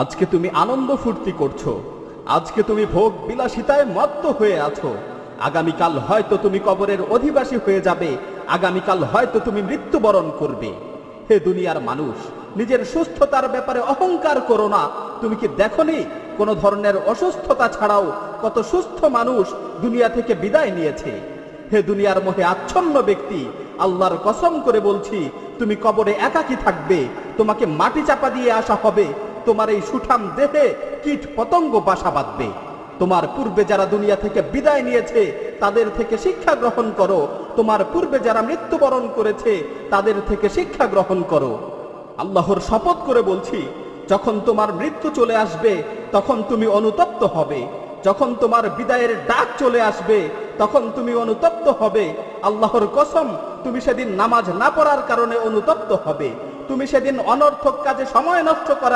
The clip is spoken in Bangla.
আজকে তুমি আনন্দ ফুর্তি করছো, আজকে তুমি ভোগ বিলাসিতায় মত্ত হয়ে আছো। আগামীকাল হয়তো তুমি কবরের অধিবাসী হয়ে যাবে, আগামীকাল হয়তো তুমি মৃত্যুবরণ করবে। হে দুনিয়ার মানুষ, নিজের সুস্থতার ব্যাপারে অহংকার করো না। তুমি কি দেখোনি কোনো ধরনের অসুস্থতা ছাড়াও কত সুস্থ মানুষ দুনিয়া থেকে বিদায় নিয়েছে? হে দুনিয়ার মোহে আচ্ছন্ন ব্যক্তি, আল্লাহর কসম করে বলছি, তুমি কবরে একাকী থাকবে, তোমাকে মাটি চাপা দিয়ে আসা হবে, তোমার এই সুঠাম দেহে কীট পতঙ্গ বাসা বাঁধবে। তোমার পূর্বে যারা দুনিয়া থেকে বিদায় নিয়েছে তাদের থেকে শিক্ষা গ্রহণ করো, তোমার পূর্বে যারা মৃত্যুবরণ করেছে তাদের থেকে শিক্ষা গ্রহণ করো। আল্লাহর শপথ করে বলছি, যখন তোমার মৃত্যু চলে আসবে তখন তুমি অনুতপ্ত হবে, যখন তোমার বিদায়ের ডাক চলে আসবে তখন তুমি অনুতপ্ত হবে। আল্লাহর কসম, তুমি সেদিন নামাজ না পড়ার কারণে অনুতপ্ত হবে, তুমি সেদিন অনর্থক কাজে সময় নষ্ট করার